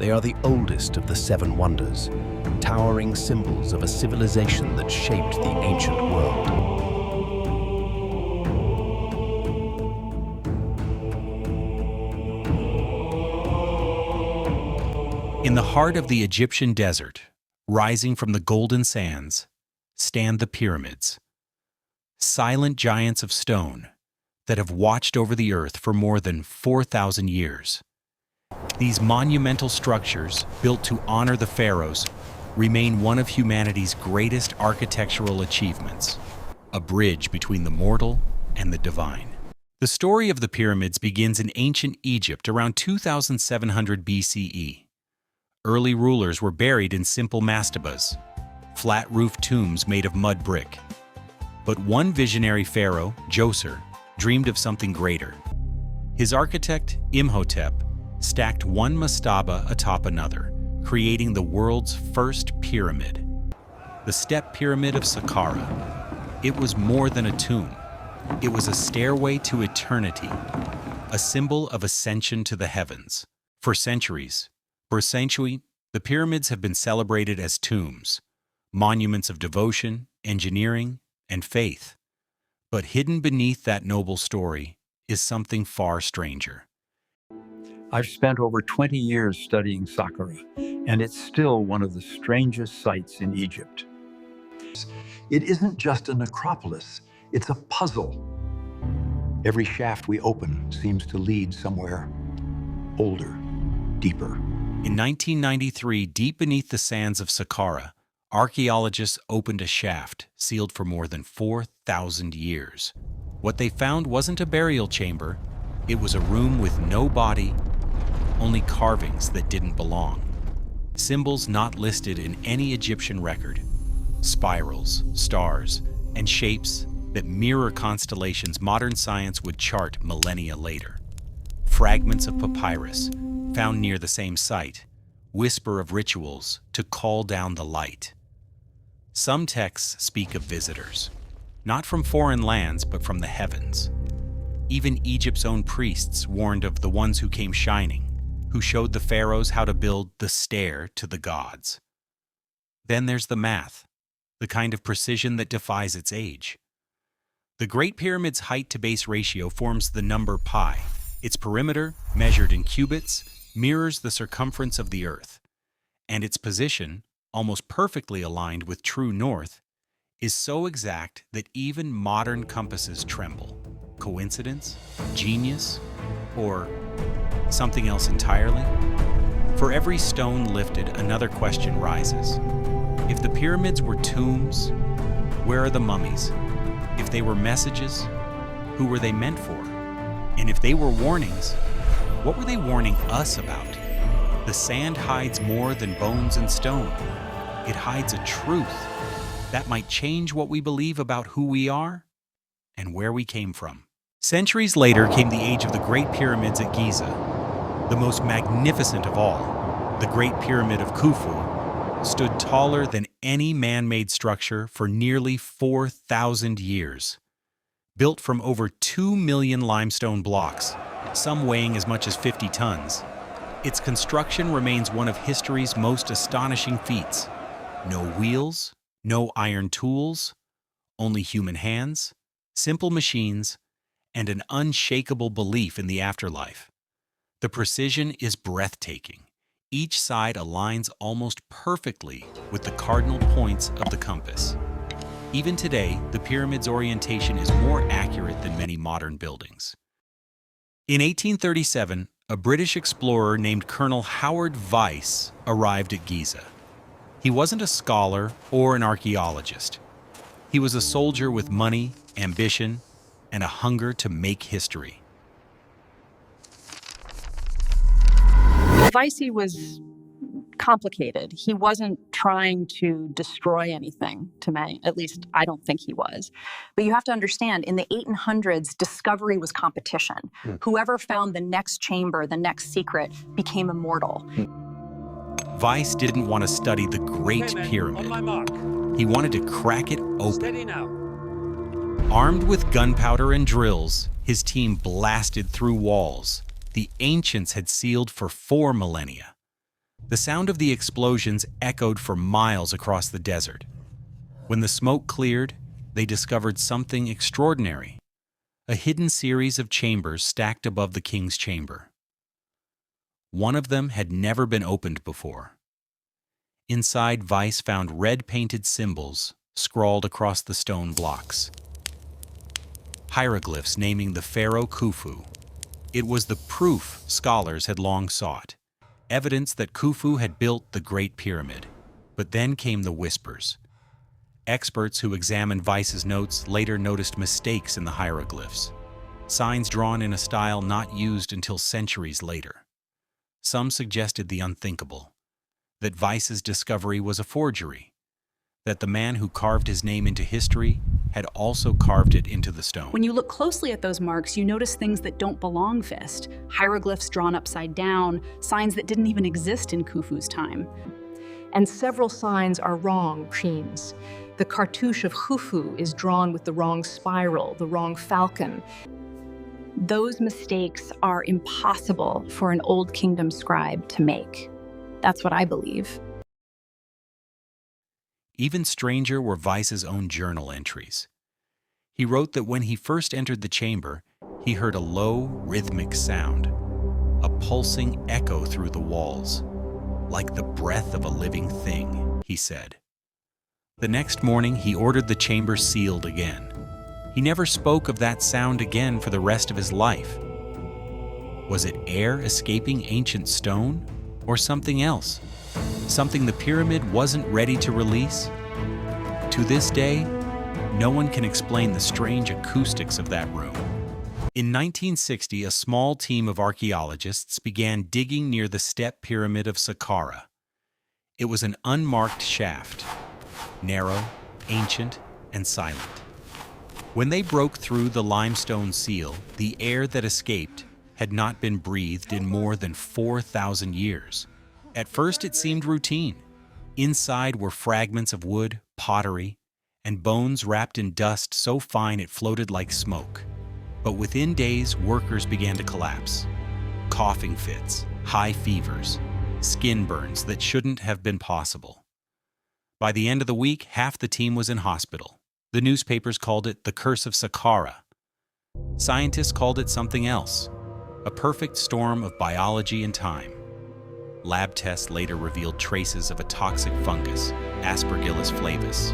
They are the oldest of the seven wonders, towering symbols of a civilization that shaped the ancient world. In the heart of the Egyptian desert, rising from the golden sands, stand the pyramids, silent giants of stone that have watched over the earth for more than 4,000 years. These monumental structures, built to honor the pharaohs, remain one of humanity's greatest architectural achievements, a bridge between the mortal and the divine. The story of the pyramids begins in ancient Egypt around 2700 BCE. Early rulers were buried in simple mastabas, flat-roofed tombs made of mud brick. But one visionary pharaoh, Djoser, dreamed of something greater. His architect, Imhotep, stacked one mastaba atop another, creating the world's first pyramid, the Step Pyramid of Saqqara. It was more than a tomb. It was a stairway to eternity, a symbol of ascension to the heavens. For centuries, the pyramids have been celebrated as tombs, monuments of devotion, engineering, and faith. But hidden beneath that noble story is something far stranger. I've spent over 20 years studying Saqqara, and it's still one of the strangest sights in Egypt. It isn't just a necropolis, it's a puzzle. Every shaft we open seems to lead somewhere older, deeper. In 1993, deep beneath the sands of Saqqara, archaeologists opened a shaft sealed for more than 4,000 years. What they found wasn't a burial chamber, it was a room with no body, only carvings that didn't belong. Symbols not listed in any Egyptian record. Spirals, stars, and shapes that mirror constellations modern science would chart millennia later. Fragments of papyrus, found near the same site, whisper of rituals to call down the light. Some texts speak of visitors, not from foreign lands but from the heavens. Even Egypt's own priests warned of the ones who came shining, who showed the pharaohs how to build the stair to the gods. Then there's the math, the kind of precision that defies its age. The Great Pyramid's height-to-base ratio forms the number pi. Its perimeter, measured in cubits, mirrors the circumference of the Earth, and its position, almost perfectly aligned with true north, is so exact that even modern compasses tremble. Coincidence? Genius? Or something else entirely? For every stone lifted, another question rises. If the pyramids were tombs, where are the mummies? If they were messages, who were they meant for? And if they were warnings, what were they warning us about? The sand hides more than bones and stone. It hides a truth that might change what we believe about who we are and where we came from. Centuries later came the age of the Great Pyramids at Giza. The most magnificent of all, the Great Pyramid of Khufu, stood taller than any man-made structure for nearly 4,000 years. Built from over 2 million limestone blocks, some weighing as much as 50 tons, its construction remains one of history's most astonishing feats. No wheels, no iron tools, only human hands, simple machines, and an unshakable belief in the afterlife. The precision is breathtaking. Each side aligns almost perfectly with the cardinal points of the compass. Even today, the pyramid's orientation is more accurate than many modern buildings. In 1837, a British explorer named Colonel Howard Vyse arrived at Giza. He wasn't a scholar or an archaeologist. He was a soldier with money, ambition, and a hunger to make history. Vyse was complicated. He wasn't trying to destroy anything, to me. At least I don't think he was. But you have to understand, in the 1800s, discovery was competition. Whoever found the next chamber, the next secret, became immortal. Vyse didn't want to study the Great Pyramid. He wanted to crack it open. Armed with gunpowder and drills, his team blasted through walls the ancients had sealed for 4 millennia. The sound of the explosions echoed for miles across the desert. When the smoke cleared, they discovered something extraordinary: a hidden series of chambers stacked above the king's chamber. One of them had never been opened before. Inside, Weiss found red-painted symbols scrawled across the stone blocks. Hieroglyphs naming the pharaoh Khufu. It was the proof scholars had long sought, evidence that Khufu had built the Great Pyramid. But then came the whispers. Experts who examined Weiss's notes later noticed mistakes in the hieroglyphs, signs drawn in a style not used until centuries later. Some suggested the unthinkable, that Weiss's discovery was a forgery, that the man who carved his name into history had also carved it into the stone. When you look closely at those marks, you notice things that don't belong, Fist. Hieroglyphs drawn upside down, signs that didn't even exist in Khufu's time. And several signs are wrong, Preens. The cartouche of Khufu is drawn with the wrong spiral, the wrong falcon. Those mistakes are impossible for an Old Kingdom scribe to make. That's what I believe. Even stranger were Weiss's own journal entries. He wrote that when he first entered the chamber, he heard a low, rhythmic sound, a pulsing echo through the walls, like the breath of a living thing, he said. The next morning, he ordered the chamber sealed again. He never spoke of that sound again for the rest of his life. Was it air escaping ancient stone, or something else? Something the pyramid wasn't ready to release? To this day, no one can explain the strange acoustics of that room. In 1960, a small team of archaeologists began digging near the step pyramid of Saqqara. It was an unmarked shaft, narrow, ancient, and silent. When they broke through the limestone seal, the air that escaped had not been breathed in more than 4,000 years. At first, it seemed routine. Inside were fragments of wood, pottery, and bones wrapped in dust so fine it floated like smoke. But within days, workers began to collapse. Coughing fits, high fevers, skin burns that shouldn't have been possible. By the end of the week, half the team was in hospital. The newspapers called it the Curse of Saqqara. Scientists called it something else, a perfect storm of biology and time. Lab tests later revealed traces of a toxic fungus, Aspergillus flavus,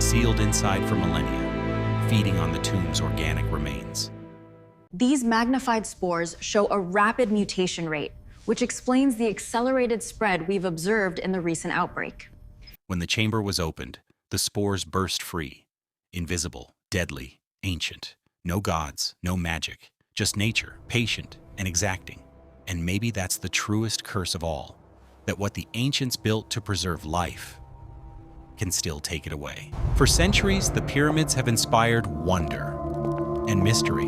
sealed inside for millennia, feeding on the tomb's organic remains. These magnified spores show a rapid mutation rate, which explains the accelerated spread we've observed in the recent outbreak. When the chamber was opened, the spores burst free, invisible, deadly, ancient. No gods, no magic, just nature, patient and exacting. And maybe that's the truest curse of all, that what the ancients built to preserve life can still take it away. For centuries, the pyramids have inspired wonder and mystery.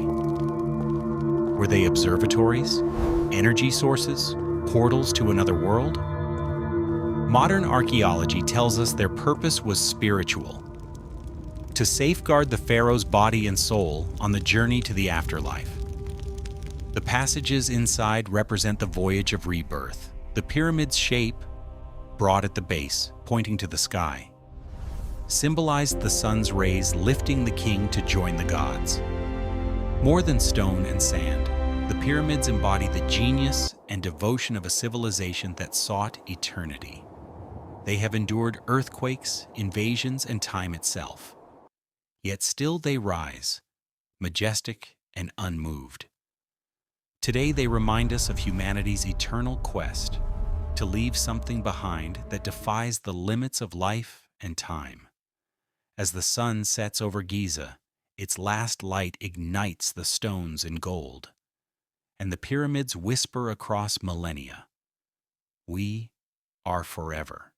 Were they observatories, energy sources, portals to another world? Modern archaeology tells us their purpose was spiritual, to safeguard the pharaoh's body and soul on the journey to the afterlife. The passages inside represent the voyage of rebirth. The pyramid's shape, broad at the base, pointing to the sky, symbolized the sun's rays lifting the king to join the gods. More than stone and sand, the pyramids embody the genius and devotion of a civilization that sought eternity. They have endured earthquakes, invasions, and time itself. Yet still they rise, majestic and unmoved. Today they remind us of humanity's eternal quest to leave something behind that defies the limits of life and time. As the sun sets over Giza, its last light ignites the stones in gold, and the pyramids whisper across millennia, "We are forever."